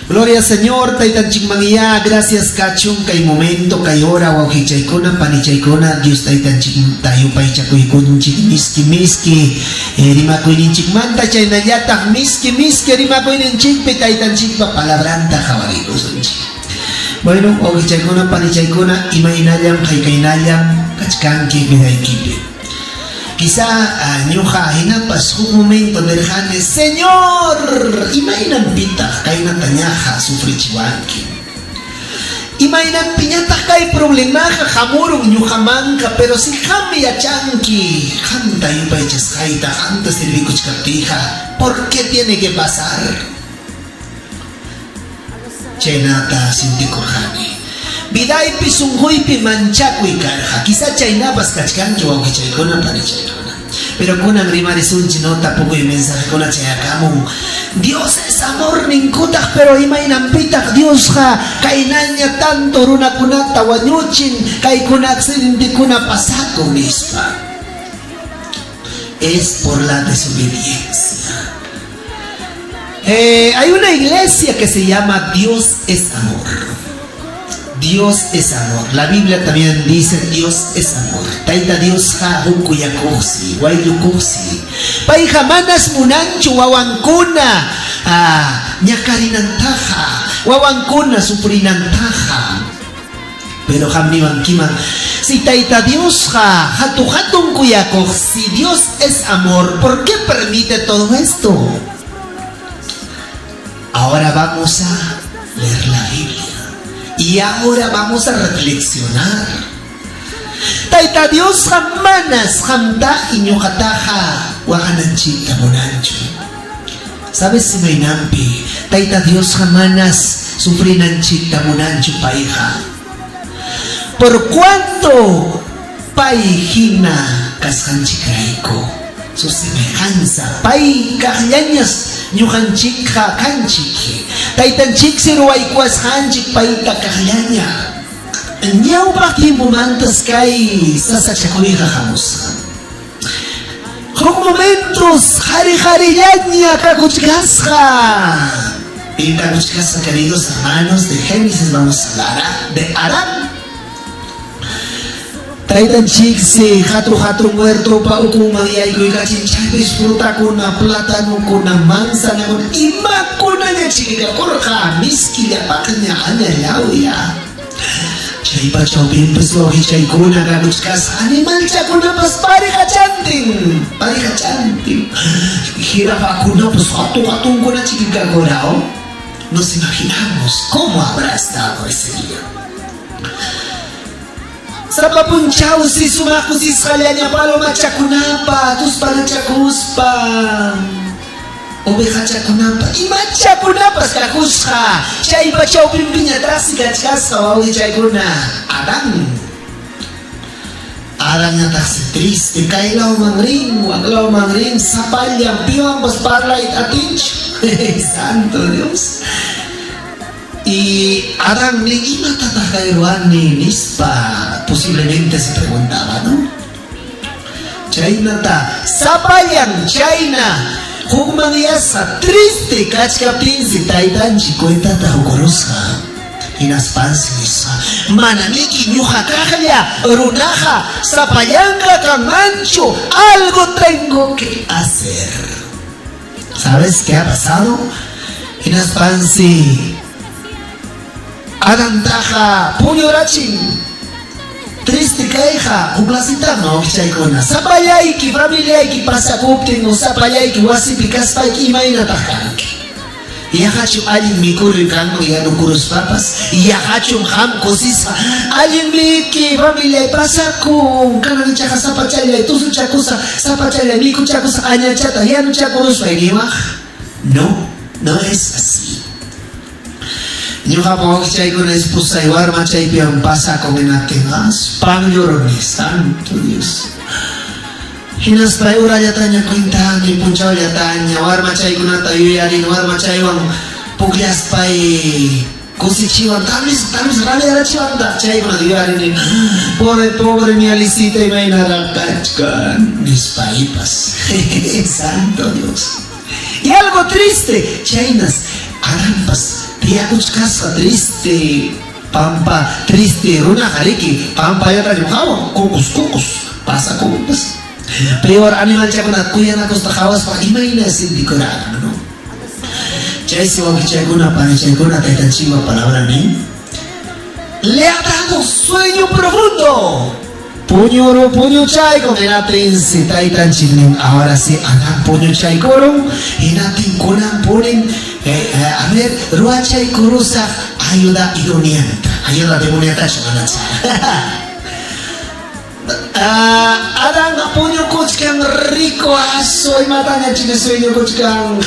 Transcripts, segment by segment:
Gloria Señor, taytanchik mangiya, gracias kachun kay momento, kay hora, wawkichaykuna, panichaykuna, Dios taytanchik tayo paychakuykunchik, miski, rimakuyninchik manta, chaynallataq, miski, rimakuyninchik, taytanchik pa palabranta kawarikusunchik. Bueno, wawkichaykuna, panichaykuna, imaynallam, kaykaynallam, kachkanki, vidaykipi. Quizá ñuja hinapas un momento derjane, Señor, imainan pita kay natañaja sufrichiwanki. Imainan piñata kay problemaja jamurun ñujamanka, pero si jami yachanki, janta yupaychas kaita, janta sirvikuchkaptija, ¿por qué tiene que pasar? Chaynata sintikurjani. Vidaypi sunquypi manchakuy karqa, quizá chaynapas kachkanki wawqichaykuna panichaykuna, pero kunan rimarisunchi no tapukuy mensajekuna chayakamun, Dios es amor ninkutaq, pero imaynampitaq Diosqa kaynaña tanto runakunata wañuchin, kaykuna accidentikuna pasakun nispa. Es por la desobediencia. Hay una iglesia que se llama Dios es amor. Dios es amor. La Biblia también dice Dios es amor. Taita Dios ha hukuyakusi, wayukusi. Paija manas munanchu wawankuna ñakarinantaja, wawankuna sufrinantaja. Pero hamniwankiman, si Taita Dios ha hatun kuyakuj, si Dios es amor, ¿por qué permite todo esto? Ahora vamos a leer la Biblia. Y ahora vamos a reflexionar. Taita Dios jamanas jamta iñojataja wagananchita monancho. ¿Sabes si mainampi? Taita Dios jamanas sufrinanchita monancho paija. ¿Por cuánto paijina kasjanchikaiko? Su semejanza paikañañas ñujanchikja kanchik. Taytanchik siruaykuas hanchik paita kajaña. Ñawpa tiempo mantas kay sasachakuyja jamusqa. Con momentos jarillaña kakuchkasqa. Y kakuchkasqa, queridos hermanos, de Génesis vamos a hablar de Adán. Taytanchik si hatun muerto pa ukuma yaykuy kachin chaypis frutakuna, platanukuna, manzanakuna, imakuna ñachikakurqa, miskillapaqña añallawya. Chaypa chawpinpis wawqichaykuna kakuchkasqa animalchakunapas parihachantin. Jirafakunapas hatunkuna chikikakurao. Nos imaginamos cómo habrá estado ese día. Sapapunchaw si sumakusis kalianya paloma chakunapa, tus palachakuspa, oveja chakunapa, imachakunapas kakusha, chaypa chawpinpiña trasi kachkasqa wawqichaykuna. Adán ñataqsi triste, kaylaw mangrin, sapallan piwanpas parlayt atinchu. Santo Dios. Y Adán ni imatataqayruani nispa, posiblemente se preguntaba, ¿no? Chaynata sapallan chayna hukman yasa triste kachkaptinsi taytanchik cuentata hukurusqa. Hinaspansi nisqa manamiki ñuqa kaqlla runaqa sapallanqa kanmanchu, algo tengo que hacer. ¿Sabes qué ha pasado? Hinaspansi Adán taja puñurachin triste kayja uklasita wawqichaykuna sapallayki familiayki pasakuptin o sapallayki wasipi kaspayki imaynataq kanki. Yahachu allin mikuyri kanku yanukuruspapas, yahachu ham kusisqa allin miki familiay pasakun kananchaqa sapachallay tusuchakusa sapachallay mikuchakusa añachata yanuchakuruspay niwaq. No es así. Ñuqa wawqichaykuna esposa y warma chaypiwan pasakun hinatinqas panllurmi. Santo Dios. Hinaspay urallataña cuentani punchawllataña warma chaykunata yuyarin, warma chaywan pukllaspay kusichiwan tamis rabiarachiwanta chaykuna yuyarin. Pobre mi Alicita imaynara kachkan nispaypas. Santo Dios. Y algo triste, chaynas arampas riakuchkasqa triste pampa triste runa jariki pampa yata llamaban cocos pasa cocos peor animal chakuna kuyanakusta qhawaspa imayna sintikurana, ¿no? Chaysi wakichaykuna panichaykuna taytanchikpa palabra nin le ha dado sueño profundo. Puño chayko enatinsi taytanchik nin ahora sí anan puño chaykoron enatin kunan ponen a ver ruachaykurusa ayuda idonianta ayuda demoniata chumanatsa Adang puño kuchkan rico aso y mataña chile sueño kuchkan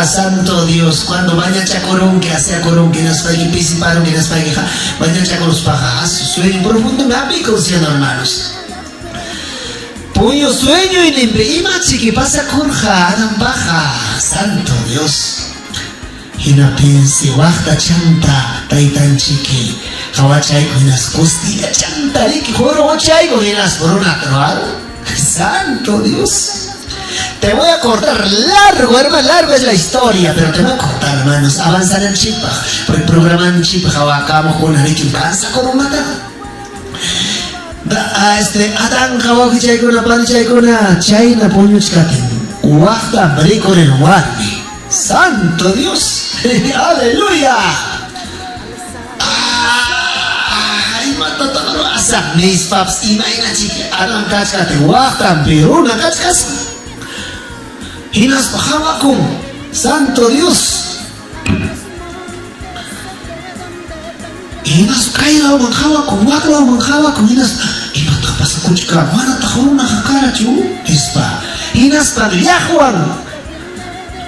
santo Dios cuando baña chacorón que hace corón que nos pague pisiparo que nos pague baña chacoros paja sueño profundo me aplico siendo hermanos puño sueño y limpe y machi que pasa curja adang baja santo Dios y no piense wachta chanta taitan chiqui Kawachay con las costillas chantariki joro wachay con las natural. Santo Dios. Te voy a cortar largo, hermano, largo es la historia, pero te voy a cortar, hermanos. Avanzar en chipa, por el programa en chipa, jawakamo con arikim cansa con un mata. Adán kawakichay con la panichay con la chayna puñuchkatin. Uwakta brico en warmi. Santo Dios. Aleluya. Asa mis paps imaina chiki alam kachkate waqtan piruna kachkas hinas pahawakum santo Dios hinas kaila manhawakum wakla manhawakum hinas imata pasakuchka mana tahuna hakara chu ispa hinas paliahwan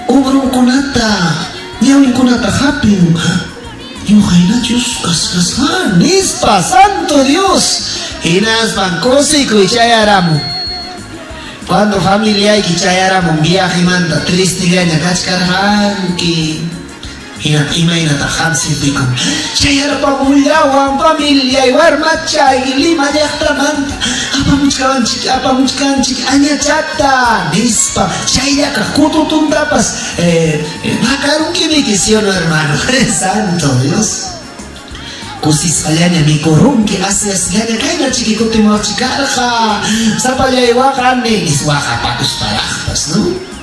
ubrun kunata nyawin kunata hapin Yuhaina chus kaskan nispa santo Dios hinas bancosi kuchayaramu cuando familia y kichayaramu viaje manda triste gaña kachkarhanki hina imaina tahansi tikum chayara pamullawan familia y warmacha y lima yachtamanta apamuchkanchik aña chata nispa chayaka kututuntapas makarunki mikisión hermano santo Dios kusis allá mi corrunque hace asgana kaina chiquikote chicarja zapalla y wakane is wakapakus parajas, ¿no?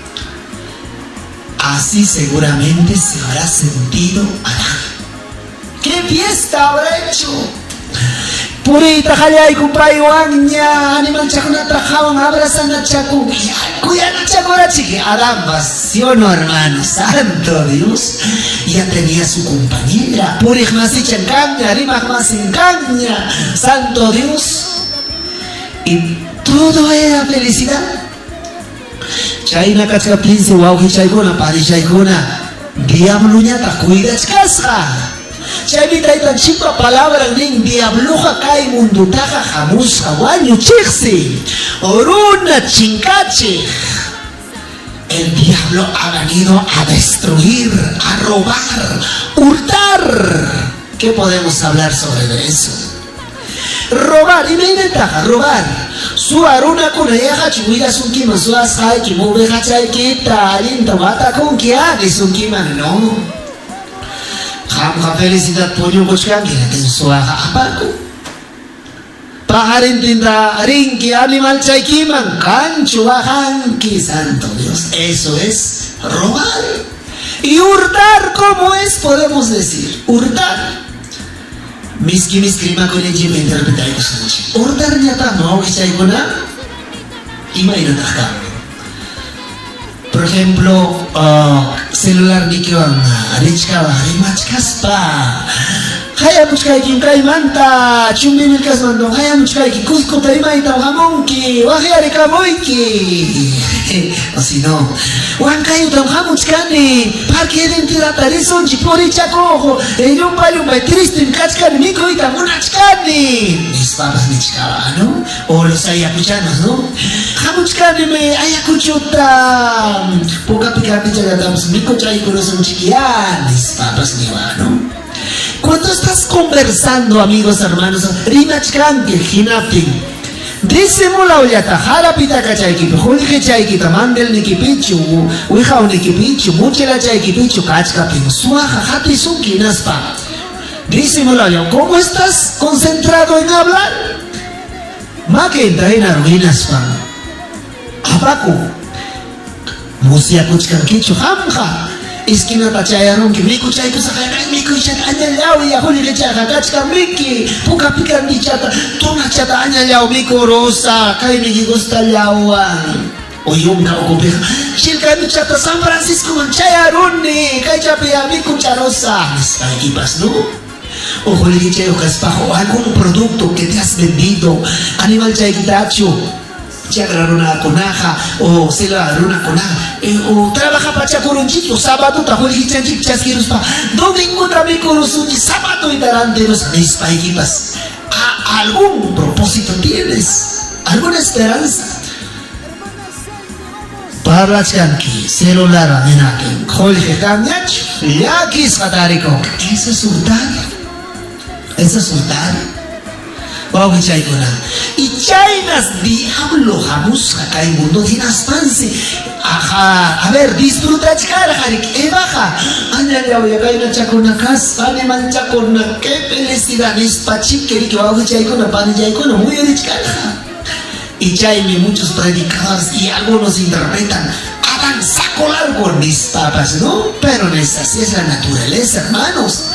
Así seguramente se habrá sentido Adán. ¿Qué fiesta habrá hecho? Purita jayay kumpay wangnya animal chakuna trajaban abrazan chaku kuyana chakura chique Adán vació, no hermano, santo Dios ya tenía su compañera purij más y chancaña rimas más engaña santo Dios y todo era felicidad. Chayna kachka prince wauhi chaykuna pari chaykuna diabluña takuydach kasqa chaymi taytanchikpa palabra nin diabluja kay mundutaqa hamusqa wañuchiqsi runa chinkachiq. El diablo ha venido a destruir, a robar, hurtar. ¿Qué podemos hablar sobre eso? Robar, y me intenta robar. Su aruna con ella chuida su kima su asai que mueve hachay kita alinta mata con que haga su kima no. Jamja felicidad puño buscan que ten su aja apaco. Pajarin tinda rinki animal chay kiman cancho bajanki santo Dios. Eso es robar. Y hurtar, ¿cómo es? Podemos decir, hurtar. Miski ma con el jim interpretar eso. Hurtar nyata no echay kuna imaina taka. Por ejemplo, celular ni que van a rechka va remachkaspa. Haya muchkai kim kai manta chumbi milkas mando haya muchkai ki cusco taimaita hamonki wahari kamoiki. O si no, wankai utam hamuchkani parque identidad tarison chipori chacojo yumpa triste kachkani miko ita munachkani. Mis papas ni chikaba, ¿no? O los ayacuchanos, ¿no? Hamuchkani me ayacuchuta poca pica pichagatams miko chay corazón chiquián. Mis papas ni va, ¿no? Cuando estás conversando, amigos, hermanos, rimachkanke, hinapin, Disimula ullata harapita kachaykipi, hulki chaykita mandel nikipichu, uijaw nikipichu, muchila chaykipichu kachkapin, suaja hatisunki naspa. Disimula ulla, ¿cómo estás concentrado en hablar? Makinta hina ruinas pa. Apaku, musia kuchkankichu hamja. Iskina tachayaron que miku chayku sakay miku chata anyalaw ya huli chata kachka miki puka pikan di chata tona chata anyalaw miku rosa kay miki gusta lawan oyong ka okope shilka mi chata San Francisco man chayaron ni kay chapia miku charosa ay ibas no o huli chayo kaspajo algún producto que te has vendido animal chay kitacho agarrar una conaja o se la agarrar una conaja o trabaja para chacorunchito sábado tajuli chanchik chasquiros pa domingo también corosuchi sábado y taranteros mis paiquipas algún propósito tienes alguna esperanza para chanqui celular amenaken jorge camñach yakis fatariko ese sultán Wow, y chainas diablo jamus kay mundo dinas panse a ver disfruta chikara harik baja añale ya kay na chakona kas ane man chakona qué felicidad es pachikeri que wow chaikona pan chaikona muy chikara y chaime muchos predicadores y algunos interpretan hagan saco largo mis papas no pero esa sí es la naturaleza hermanos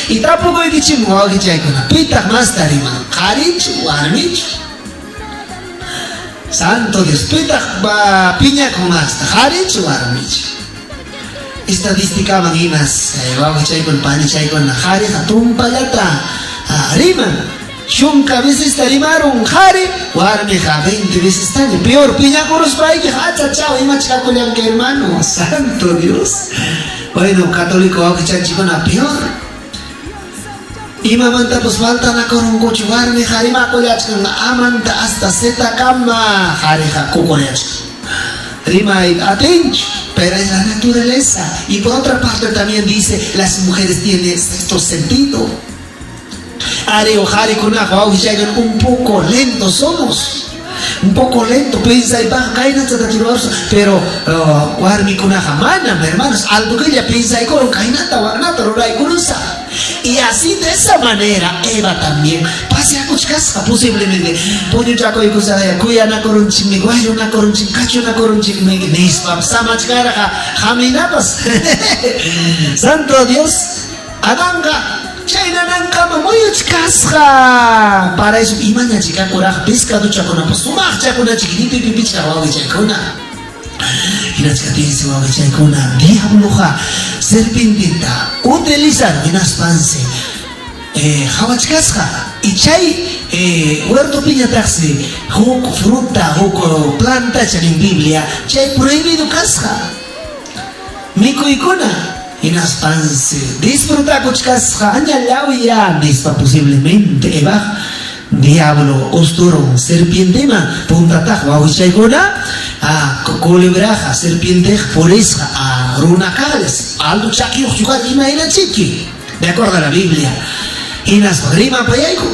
y tampoco he dicho wow que chaikona pita más tarima Harichu, armichu. Santo Dios, pita piña con hasta harichu, armichu. Estadística manginas, vamos chay con pan y chay con hari, hatun palata, ariman. Shunka veces tarimaron hari, warmeja 20 veces tani. Peor, piña con los países, hacha chao, y machaco le que hermano. Santo Dios. Bueno, católico, vamos chay con a peor. Imamanta pues falta na korong kuchuarne harima kolyach kang amanta hasta seta kama harija kukolyach rima atench pero es la naturaleza y por otra parte también dice las mujeres tienen sexto sentido areo hari kunajo un poco lentos somos un poco lento, piensa y va, caína pero warmi kunaja mana, hermanos, algo que ella piensa y con cainata, warnata, roray kunusa. Y así de esa manera Eva también pase a cuchcasca posiblemente puño chaco y cosa cuya na corunching mi guayo na corunching cacho na corunching mi nispa samachkara jaminapas Santo Dios adanga China nangkama muy chkasca para eso imanya chica coraje pescado chacona pues sumar chacona chiquitito y pipicha wawi chacona Hinachkatisi wawi chacona diabloja serpentita utilizar minas panse hawachkasca y chay huerto piña taxi huk fruta huk planta en Biblia chay prohibido casca mico icona Inas panse disfruta kuchkasca añalaw ya nispa posiblemente eba diablo osturo serpientema punta taj wawichaykuna culebraja serpiente poresca runacales algo chaki yugar imaina chiqui de acuerdo a la Biblia inas rima payaiku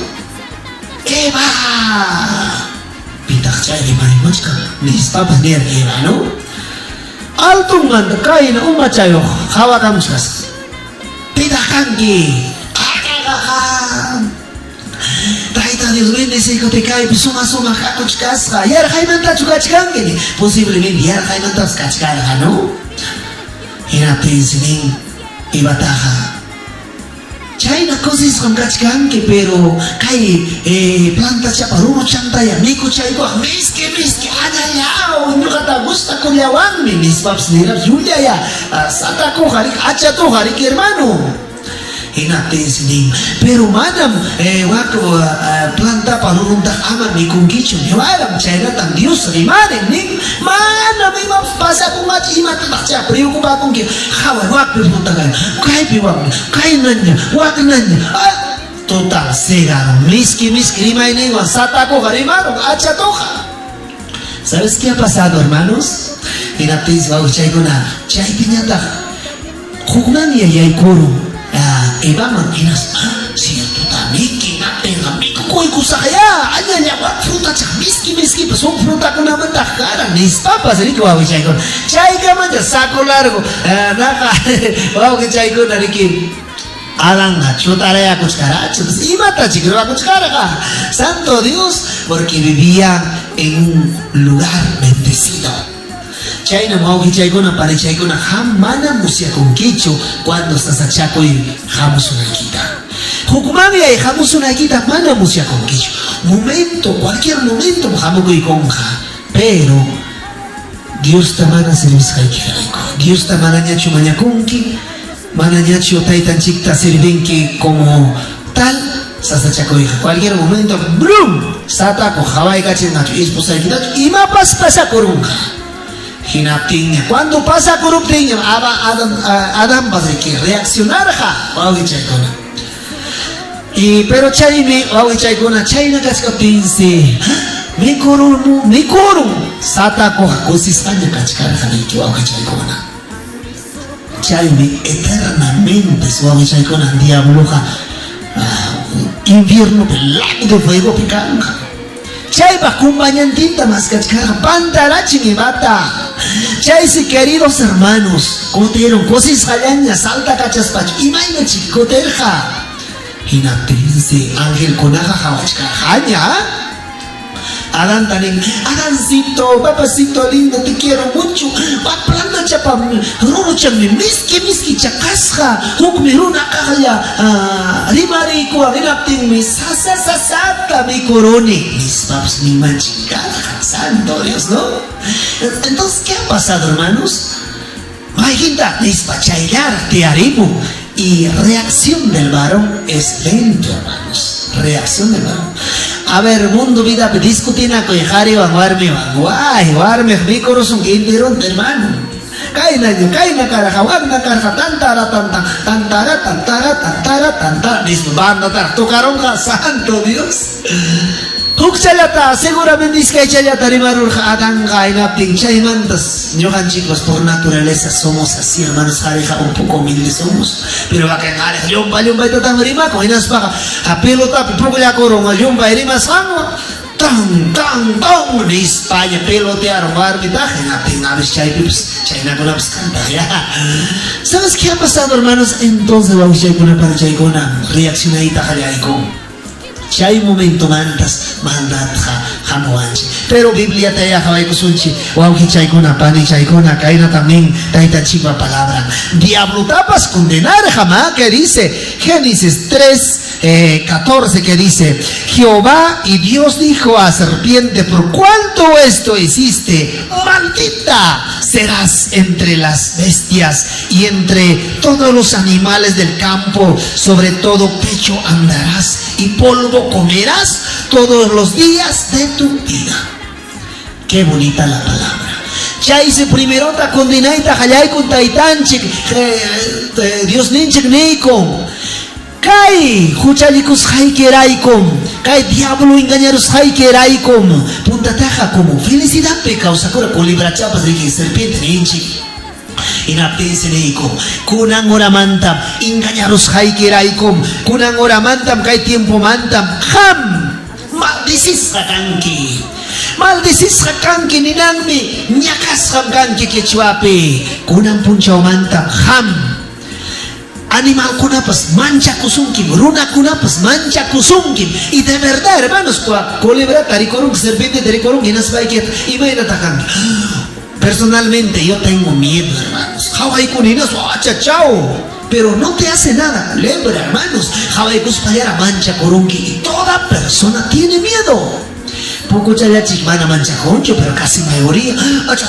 eba pitach chay rima imachka nispa paner eba no Altung manda kain umachayo hawakam chas pidakangi Taita Dios bendice que te cae suma kakuchkasqa yar haymanta chukachkangi posiblemente yar haymanta chukachkarqa no hina pensinin ibataja Chayna cosas con kachkanki pero kay planta chaparuno chantaya miku chayko miski anyayao ñuqata gusta kullawanmi mis paps nirab yullaya satako harik achato harik hermano hina pensinin pero manam wako planta parununta ama mikunkichu niwaram chaynatan Dios rimanen nin manam ima pasa kung ima tatakcha preocupa kung ki hawan wak punta kay piwak kay nanya wak nanya total sega miski rimainen wa satako harimaro achatoja ¿Sabes qué ha pasado, hermanos? Mira, piensa, chay piñata, jugnan y hay coro. Eva mantinas, cierto, también que no tenga mico Kuy kusaya, anya fruta chak miski, pues son fruta con una cara, ni papas, ni kuawi chaiko. Chaika manja saco largo, naka, wow que chaiko nariki. Adanga, chutarea cucarachos, y mata chiquero a cucaraca. Santo Dios, porque vivía en un lugar bendecido. Chaina mauki chaikona para chaikona hamana musia con quicho cuando estás a chaco y jamos una quita. Hukumamia y jamos una quita mana musia con quicho. Momento, cualquier momento jamoco y conja. Pero Dios tamana service haikiraiko. Dios tamana ñacho mañakunki. Mana ñacho taitan chikta sirvenki como tal. Sasa chaco hija. Cualquier momento, brum, satako Hawaii cachen nacho y esposa y quitacho. Y mapas pasa corunja. Hinaptinya. Cuando pasa corruptinya, Adam va a que reaccionar ja. Wawi chaikona. Y pero chaime, wawi chaikona, chaina kaskapinse. Me korum. Sata ko hakosis aña kachkar haniki wawi chaikona. Chaime eternamente wawi chaikona diablo ja. Invierno pelado de fuego picando. Chay va acompañantita más cachcara, pantarachi mi bata. Chay si queridos hermanos, cotero, cosis jalañas, salta cachaspacho, y maina chicoterja. Hinaptense, ángel conaja jawachka, jaña. Adán tanen, Adancito, papacito lindo, te quiero mucho. Planta chapa, runo chame, miski chakasja, hukme runa kaya, rimarico, avinapten mi sata mi corone. Mis paps mi manchicada, santo Dios, ¿no? Entonces, ¿qué ha pasado, hermanos? Majinta, despachailar, te harimo. Y reacción del varón es lento, hermanos. Reacción del varón. A ver, mundo vida, discutina con Jari, vanguarme, mi corazón que interrumpe, hermano. Kaina caraja, wagna caraja, tantara, disbanda, tocaron a santo Dios. Hukchalata, seguramente es que echalata rimarur Adán gaina pinchaimantas. Yogan chicos, por naturaleza somos así, hermanos, jareja un poco humildes somos. Pero va que jareja, yomba y tatang rima, coinas paga, a pelota, poco ya corona, yomba y rima sango. Tan, de España, pelotearon, barbitaje, na pingaves chaipips, chaina con abscanta, ya. ¿Sabes qué ha pasado, hermanos? Entonces, vamos a ir con una chaigona, reaccionadita jaleaico. Si hay un momento mandas jamoanchi. Pero Biblia te ya Hawaii kusunchi. Wauki chaikona pani chaikona kaina también taita chiva palabra. Diablo tapas condenar jamás que dice Génesis 3:14 que dice Jehová y Dios dijo a serpiente por cuanto esto hiciste maldita serás entre las bestias y entre todos los animales del campo, sobre todo pecho andarás y polvo comerás todos los días de tu vida. Qué bonita la palabra. Ya hice primero ta condenaita hayay con taitanchik Dios ninchik neiko. Kai huchalikus haikeraikom. Kai diablo engañaros haikeraikom. Punta taja como felicidad pe causa cura con libra chapas de serpiente ninchik. Inaptense neiko. Kunang ora mantam engañaros haikeraikom. Kunang ora mantam kai tiempo mantam. Ham maldicis kanki. Maldicis kanki ninangmi nyakas kanki kechuape. Kunang punchau mantam ham. Animal kunapas mancha kusungkim, runa kunapas mancha kusungkim. Y de verdad, hermanos, colebra taricorung, serpiente taricorung, y nas baiket, y vaina atacan. Personalmente yo tengo miedo, hermanos. Hawaii kuninas, chao. Pero no te hace nada, lebra, hermanos. Hawaii kuspayara mancha korunki. Y toda persona tiene miedo. Poco chaya chikmana mancha concho, pero casi mayoría.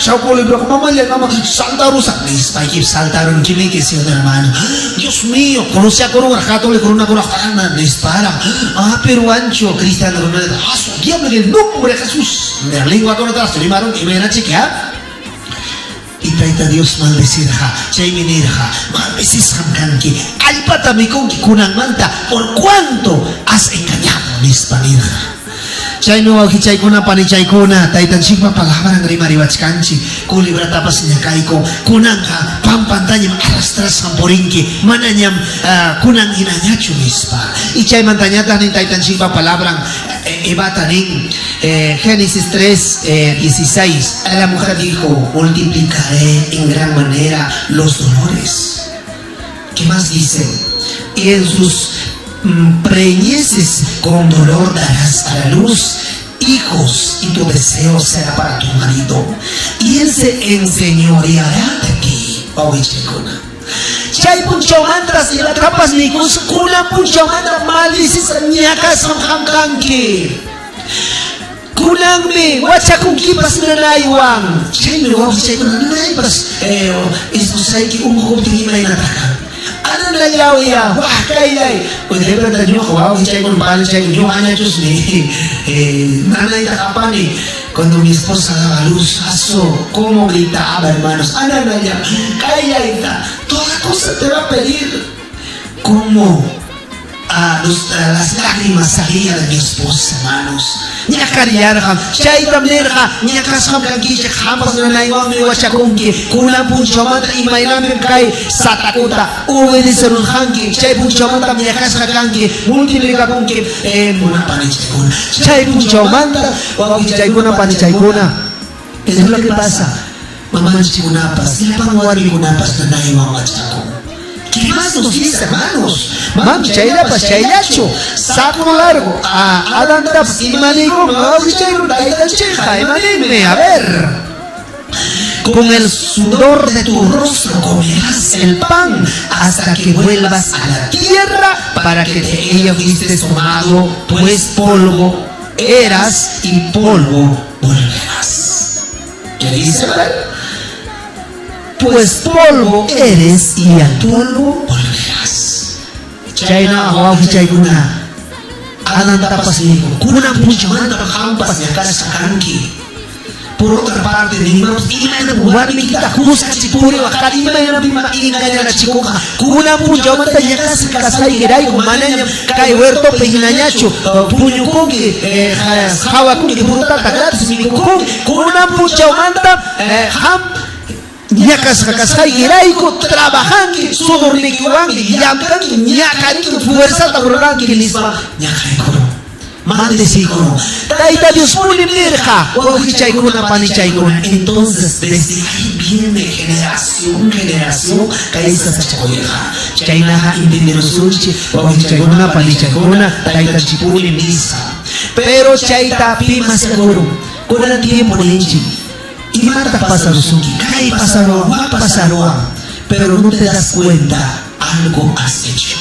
Chao colibra, mamá le mamá saltaron mis paikip saltaron kimi que sea hermano. Dios mío, conoce a corona jato le corona con la dispara. Pero ancho cristiano con el diablo en el nombre de Jesús. De la lengua con otra se limaron y me van a chequear. Y taita Dios maldecirja, chaiminirja, maldecis hamkanki, alpata mi conki kunang manta, por cuanto has engañado mis panirja. Chayno wawqichaykuna panichaykuna taytanchikpa palabran rimariwachkanchik kulibra tapas ñakayku kunanqa pampantañam arrastrasqan purinki manañam kunan hinañachu nispa y chaymantañataq nin taytanchikpa palabran Ebata nin Génesis 3:16 la mujer dijo multiplicaré en gran manera los dolores. ¿Qué más dice? Y en sus preñeces con dolor darás a la luz hijos y tu deseo será para tu marido y él se enseñoreará de ti. Chay puncho mantras y la capas nicus kuna puncho mantra malisis ñacas hamkanki kunangmi wachakunkipas nanaywan chaymi wawqichaykuna nanaypas istusayki unquptin imaynataqa ananayawya wah kaylay de verdad yo wawqichaykuna panichaykuna yo añachusmi nanaytaqapani cuando mi esposa daba luz, cómo gritaba, hermanos, ananaya, kayllayta, toda cosa te va a pedir. Cómo las lágrimas salían de mi esposa, hermanos. Ñakariarham, chaytam nerha, ñakasham kankiche, jampas nanaywan mi wachakunki, kunan punchamanta imayrami kay satakuta, obedecerun hanki, chay punchamanta ñakashka kanki, multiplicakunki, kuna panichaykuna, chay punchamanta, wawqichaykuna panichaykuna. Eso es lo que pasa. Mamanchikunapas, ilapanwarikunapas nanaywan wachakun. ¿Qué más nos dice, hermanos? Mami, chaylapas, chaylacho, saco largo, adantapas, imanico, wawqichaykuna taytanchikqa, imanime, a ver. Con el sudor de tu rostro comerás el pan hasta que vuelvas a la tierra para que de ella fuiste tomado, pues polvo eras y polvo volverás. ¿Qué dice, verdad? Pues polvo eres y al polvo volverás. Chayna wawqichaykuna anantapas niku kunan punchamanta hampas ñakas kanki. Por otra parte, venimos imana bubarmi kita kuskachipuri wakari imana bima inganyana chikuka kunan punchamanta ñakas kasay girayku manañam kay huerto pejinañachu puñukunki hawakunki frutata gratis mikukunki kunan punchamanta ham ñakas kasay girayku trabajanki sudornikiwanki llamkanki ñakanki fuerzata ruranki nispa ñakaykuru mandesícono Taita Dios pulimnirja wawqichaykuna panichaykuna. Entonces desde ahí viene generación kaisa sachakoyja chaynaja intindirusunchi wawqichaykuna panichaykuna Taita chipulimnisa pero chayta pimas kuru kunan tiempo ninchi imata pasarusunki kay pasaroa pero no te das cuenta algo has hecho.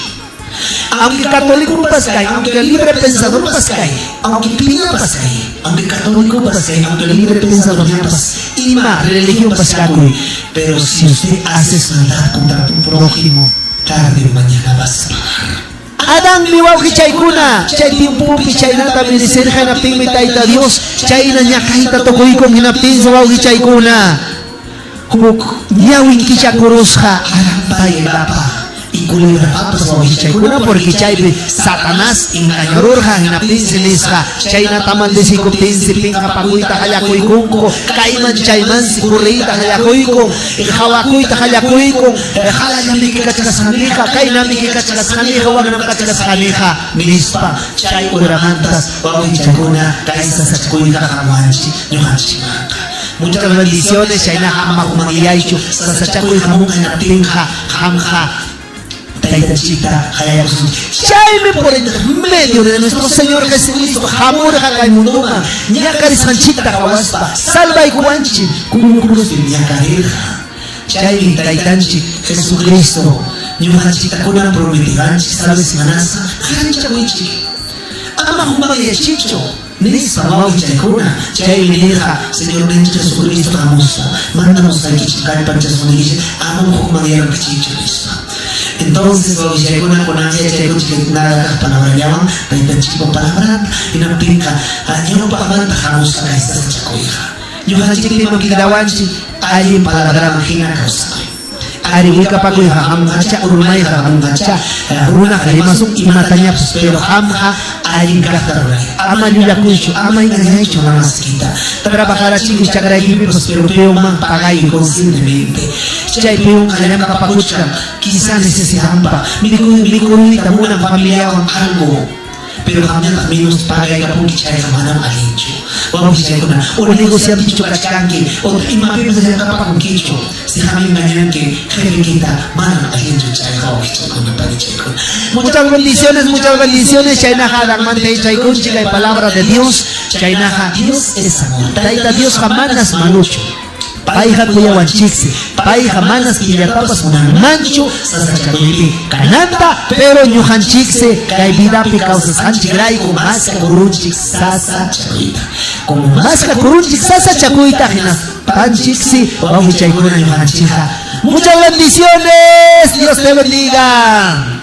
Aunque católico pascay, aunque libre pensador pascay, aunque pina pascay, aunque católico pascay, aunque libre pensador pascay, y más religión pascay, pero si usted hace maldad contra tu prójimo, tarde o mañana vas a pagar. Adán mi wawqichaykuna, chay tiempupi chaynata merecer hanaptinmi Tayta Dios, chayna ñakayta tokoykun hinaptinsi wawqichaykuna, huk ñawin kichakurusqa arampay bapa. Y culebra papas wawqichaykuna porque chaypi Satanás engañadorja hinaptinsi nisqa chayna tamandesikutinsi pinqa pakuyta hallakuykunku kayman chaymansi kurriyta hallakuyku hawakuyta hallakuyku halayami kachkasqaniqa kaynami kachkasqaniqa wagnam kachkasqaniqa nispa chay uramantas wawqichaykuna kaysa sachakuyta hawanchik ñuqanchikmanqa. Muchas bendiciones chayna hamaqumaqyaychu sasachakuy hamunqa hinaptinqa hamqa Taitachita, Chayme por el medio de nuestro Señor Jesucristo, Jamur Hagaimunduma, Ñacaris Hanchita Kawaspa, Salva y Juanchi, Kumukurus de Ñacareja, Chayme Taitanchi, Jesucristo, Ñuhanchita Kunan Prometiganchi, Salves Manasa, Hancha Wichi, Amahuma y Chicho. Nispa wawqichaykuna chaymi nirqa Señor nuestro Jesucristo hamuspa mándanos a Kichikay Panchasuniche amam hukman yarqichichu nispa. Entonces wawqichaykuna kunanlla chaykuchiknaqa palabrallawan taytanchikpa palabran hinaptinqa ñawpa amanta hamusqa kaysta sachakuyqa ñuqanchikpiman kidawanchik allin palabraman hina kawsaqay ariwika pa kuy hahamgacha urmay hahamgacha runa karimasung imatanya pero hamha aringkataray ama lulakuicho ama ingayaicho namas kita trabajara chingis chakray gibi pero peong mang pagay conscientemente chay peong kanyang kapakucha quizá necesitan pa mikurita muna familia algo pero kami menos pagay ka pong kichay ka manang alincho o kichay ko na o negosyan kicho kachkanki o imapin sa siya kapag kicho si kami ganyan ke kaya kita manang alincho chay ka o kichay ko na panichay ko muchas bendiciones chay na kadang mantay chay ko chikay palabra de Dios chay na ka Dios es amor taita Dios kamanas manucho Paija kuyawan chiksi, paija manas killatapas mancho, sasachakuipi kananta, pero ñuhan chikse, kay vidapi causas hanchigray con masca kurunchik sasachakuita. Como masca kurunchik sasachakuita, hina pan chiksi, vamos chaykuna ñuhan chija. Muchas bendiciones, Dios te bendiga.